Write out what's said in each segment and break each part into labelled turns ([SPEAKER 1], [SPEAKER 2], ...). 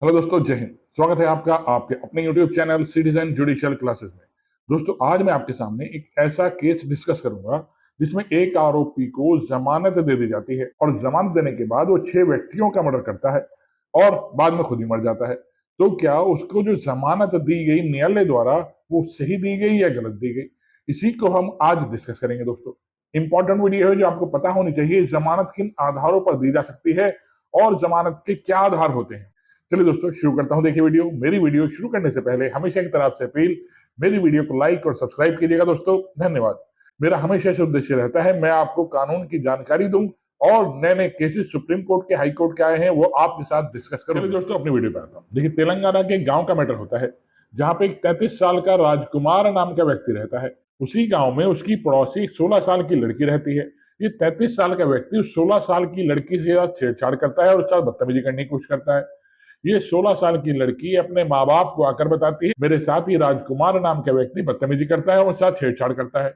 [SPEAKER 1] Hello दोस्तों, जय हिंद। स्वागत है आपका आपके अपने YouTube channel citizen judicial classes में। दोस्तों, आज मैं आपके सामने एक ऐसा केस डिस्कस करूंगा जिसमें एक आरोपी को जमानत दे दी जाती है और जमानत देने के बाद वो 6 व्यक्तियों का मर्डर करता है और बाद में खुद ही मर जाता है। तो क्या उसको जो जमानत दी गई न्यायालय द्वारा वो सही दी गई या गलत दी गई, इसी को हम आज डिस्कस करेंगे। दोस्तों, इंपॉर्टेंट वीडियो है जो आपको पता होनी चाहिए, जमानत किन आधारों पर दी जा सकती है और जमानत के क्या आधार होते हैं। चलिए दोस्तों, शुरू करता हूं। देखिए मेरी वीडियो शुरू करने से पहले हमेशा की तरफ से अपील, मेरी वीडियो को लाइक और सब्सक्राइब कीजिएगा। दोस्तों, धन्यवाद। मेरा हमेशा से उद्देश्य रहता है मैं आपको कानून की जानकारी दूं और नए नए केसेस सुप्रीम कोर्ट के, हाई कोर्ट के आए हैं वो आपके साथ डिस्कस करूं। चलिए दोस्तों, अपनी वीडियो पे आता हूं। देखिए, तेलंगाना के गांव का मैटर होता है जहां पे एक 33 साल का राजकुमार नाम का व्यक्ति रहता है। उसी गांव में उसकी पड़ोसी 16 साल की लड़की रहती है। ये 33 साल का व्यक्ति उस 16 साल की लड़की से छेड़छाड़ करता है और उसके साथ बदतमीजी करने की कोशिश करता है। ये 16 साल की लड़की अपने माँ बाप को आकर बताती है मेरे साथ ही राजकुमार नाम का व्यक्ति बदतमीजी करता है और साथ छेड़छाड़ करता है।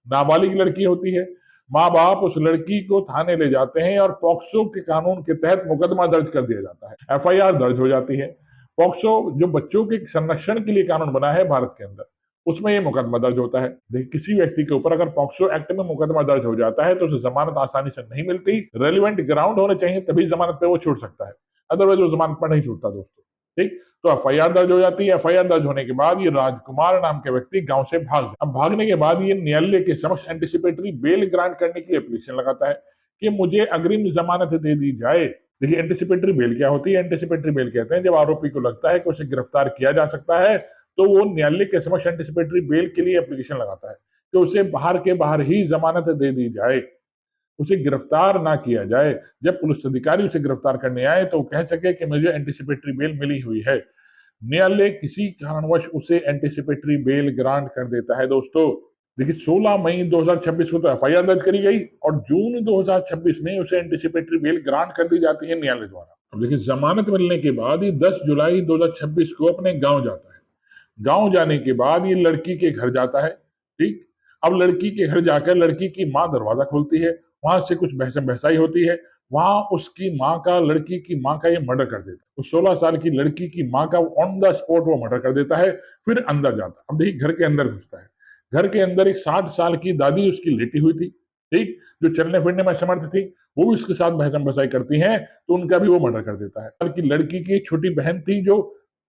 [SPEAKER 1] नाबालिग लड़की होती है। माँ बाप उस लड़की को थाने ले जाते हैं और पॉक्सो के कानून के तहत मुकदमा दर्ज कर दिया जाता है। एफआईआर दर्ज हो जाती है। पॉक्सो जो बच्चों के संरक्षण के लिए कानून बना है भारत के अंदर, उसमें ये मुकदमा दर्ज होता है। देखिए, किसी व्यक्ति के ऊपर अगर पॉक्सो एक्ट में मुकदमा दर्ज हो जाता है तो उसे जमानत आसानी से नहीं मिलती। रेलिवेंट ग्राउंड होने चाहिए तभी जमानत पे वो छूट सकता है, अदरवाइज वो जमानत पर नहीं छूटता। दोस्तों, ठीक, तो एफआईआर दर्ज हो जाती है। एफआईआर दर्ज होने के बाद ये राजकुमार नाम के व्यक्ति गांव से भाग जाता है। अब भागने के बाद ये न्यायालय के समक्ष एंटिसिपेटरी बेल ग्रांट करने के लिए एप्लीकेशन लगाता है कि मुझे अग्रिम जमानत दे दी जाए। देखिए, एंटिसिपेटरी बेल क्या होती है? एंटिसिपेटरी बेल कहते हैं जब आरोपी को लगता है कि उसे गिरफ्तार किया जा सकता है तो वो न्यायालय के समक्ष एंटिसिपेटरी बेल के लिए एप्लीकेशन लगाता है कि उसे बाहर के बाहर ही जमानत दे दी जाए, उसे गिरफ्तार ना किया जाए। जब पुलिस अधिकारी उसे गिरफ्तार करने आए तो वो कह सके कि मुझे एंटिसिपेटरी बेल मिली हुई है। न्यायालय किसी कारणवश उसे एंटिसिपेटरी बेल ग्रांट कर देता है। दोस्तों, देखिए, 16 मई 2026 को तो एफआईआर दर्ज करी गई और जून 2026 में उसे एंटिसिपेटरी बेल ग्रांट कर दी जाती है न्यायालय द्वारा। अब देखिए, जमानत मिलने के बाद ये 10 जुलाई 2026 को अपने गांव जाता है। गांव जाने के बाद ये लड़की के घर जाता है। ठीक, अब लड़की के घर जाकर लड़की की माँ दरवाजा खोलती है। वहां से कुछ बहसम बहसाई होती है। वहां उसकी माँ का, लड़की की माँ का ये मर्डर कर देता है। उस 16 साल की लड़की की माँ का ऑन द स्पॉट वो मर्डर कर देता है। फिर अंदर जाता है। अब देखिए, घर के अंदर घुसता है। घर के अंदर एक 60 साल की दादी उसकी लेटी हुई थी, ठीक, जो चलने फिरने में समर्थ थी। वो भी उसके साथ बहसम बहसाई करती हैं तो उनका भी वो मर्डर कर देता है। की लड़की की छोटी बहन थी जो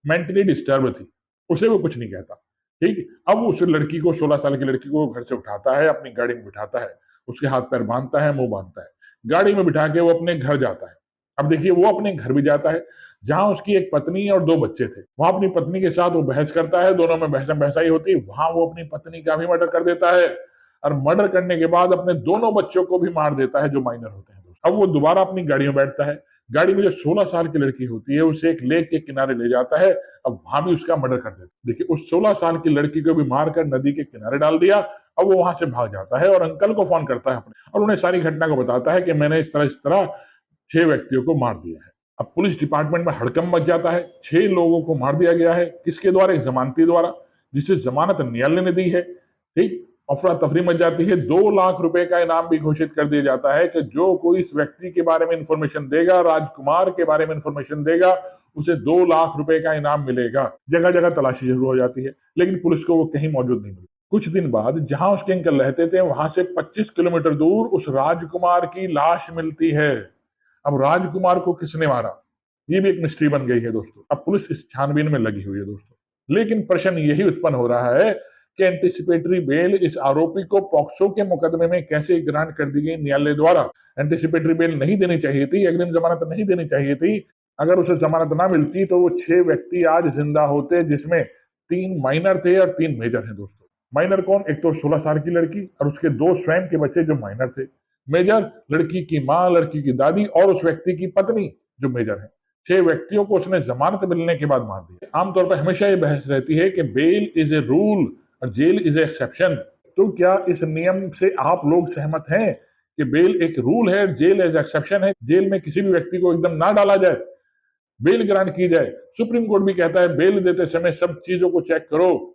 [SPEAKER 1] मेंटली डिस्टर्ब थी, उसे वो कुछ नहीं कहता। ठीक, अब उस लड़की को, 16 साल की लड़की को घर से उठाता है, अपनी गाड़ी में बिठाता है, उसके हाथ पैर बांधता है, मुंह बांधता है, गाड़ी में बिठा के वो अपने घर जाता है। अब देखिए, वो अपने घर भी जाता है जहां उसकी एक पत्नी और 2 बच्चे थे। वहां अपनी पत्नी के साथ वो बहस करता है, दोनों में बहस बहसाई होती है। वहां वो अपनी पत्नी का भी मर्डर कर देता है और मर्डर करने के बाद अपने दोनों बच्चों को भी मार देता है जो माइनर होते हैं। अब वो दोबारा अपनी गाड़ी में बैठता है। गाड़ी में जो 16 साल की लड़की होती है उसे एक लेक के किनारे ले जाता है। अब वहां भी उसका मर्डर कर देता है। देखिए, उस 16 साल की लड़की को भी मारकर नदी के किनारे डाल दिया। अब वो वहां से भाग जाता है और अंकल को फोन करता है अपने, और उन्हें सारी घटना को बताता है कि मैंने इस तरह 6 व्यक्तियों को मार दिया है। अब पुलिस डिपार्टमेंट में हड़कंप मच जाता है। 6 लोगों को मार दिया गया है। किसके द्वारा? एक जमानती द्वारा, जिसे जमानत न्यायालय ने दी है। ठीक, अफरा तफरी मच जाती है। 2 लाख रुपए का इनाम भी घोषित कर दिया जाता है कि जो कोई इस व्यक्ति के बारे में इंफॉर्मेशन देगा, राजकुमार के बारे में इंफॉर्मेशन देगा, उसे 2 लाख रुपए का इनाम मिलेगा। जगह जगह तलाशी शुरू हो जाती है लेकिन पुलिस को वो कहीं मौजूद नहीं मिली। कुछ दिन बाद जहां उसके अंकल रहते थे वहां से 25 किलोमीटर दूर उस राजकुमार की लाश मिलती है। अब राजकुमार को किसने मारा, ये भी एक मिस्ट्री बन गई है दोस्तों। अब पुलिस इस छानबीन में लगी हुई है दोस्तों। लेकिन प्रश्न यही उत्पन्न हो रहा है कि एंटिसिपेटरी बेल इस आरोपी को पॉक्सो के मुकदमे में कैसे ग्रांट कर दी गई न्यायालय द्वारा। एंटिसिपेटरी बेल नहीं देनी चाहिए थी, अग्रिम जमानत नहीं देनी चाहिए थी। अगर उसे जमानत ना मिलती तो वो 6 व्यक्ति आज जिंदा होते, जिसमें 3 माइनर थे और 3 मेजर हैं। दोस्तों, माइनर कौन? एक तो 16 साल की लड़की और उसके 2 स्वयं के बच्चे जो माइनर थे। मेजर लड़की की माँ, लड़की की दादी और उस व्यक्ति की पत्नी जो मेजर है। 6 व्यक्तियों को उसने जमानत मिलने के बाद मार दिया। आमतौर पर हमेशा ये बहस रहती है कि बेल इज ए रूल और जेल इज ए एक्सेप्शन। तो क्या इस नियम से आप लोग सहमत हैं कि बेल एक रूल है, जेल एज एक्सेप्शन है? जेल में किसी भी व्यक्ति को एकदम ना डाला जाए, बेल ग्रांट की जाए। सुप्रीम कोर्ट भी कहता है बेल देते समय सब चीजों को चेक करो,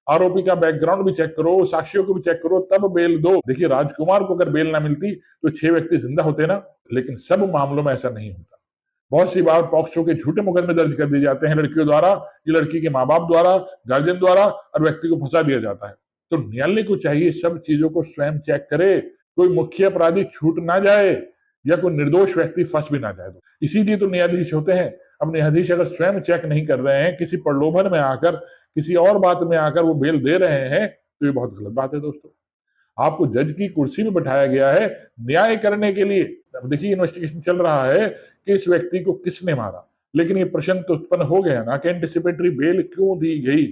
[SPEAKER 1] आरोपी का बैकग्राउंड भी चेक करो, साक्ष्यों को भी चेक करो, तब बेल दो। देखिए, राजकुमार को अगर बेल ना मिलती तो 6 व्यक्ति जिंदा होते ना, लेकिन सब मामलों में ऐसा नहीं होता। बहुत सी बार पॉक्सो के झूठे मुकदमे दर्ज कर दिए जाते हैं लड़कियों द्वारा, ये लड़की के माँ बाप द्वारा, गार्जियन द्वारा, और व्यक्ति को फंसा दिया जाता है। तो न्यायालय को चाहिए सब चीजों को स्वयं चेक करे, कोई मुख्य अपराधी छूट ना जाए या कोई निर्दोष व्यक्ति फंस भी ना जाए। इसीलिए तो न्यायाधीश होते हैं। अब न्यायाधीश अगर स्वयं चेक नहीं कर रहे हैं, किसी प्रलोभन में आकर, किसी और बात में आकर वो बेल दे रहे हैं, तो ये बहुत गलत बात है दोस्तों। आपको जज की कुर्सी में बैठाया गया है न्याय करने के लिए। अब देखिए इन्वेस्टिगेशन चल रहा है कि इस व्यक्ति को किसने मारा, लेकिन ये प्रश्न तो उत्पन्न हो गया ना कि एंटिसिपेटरी बेल क्यों दी गई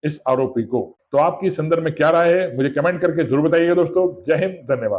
[SPEAKER 1] इस आरोपी को। तो आपकी इस संदर्भ में क्या राय है, मुझे कमेंट करके जरूर बताइएगा दोस्तों। जय हिंद, धन्यवाद।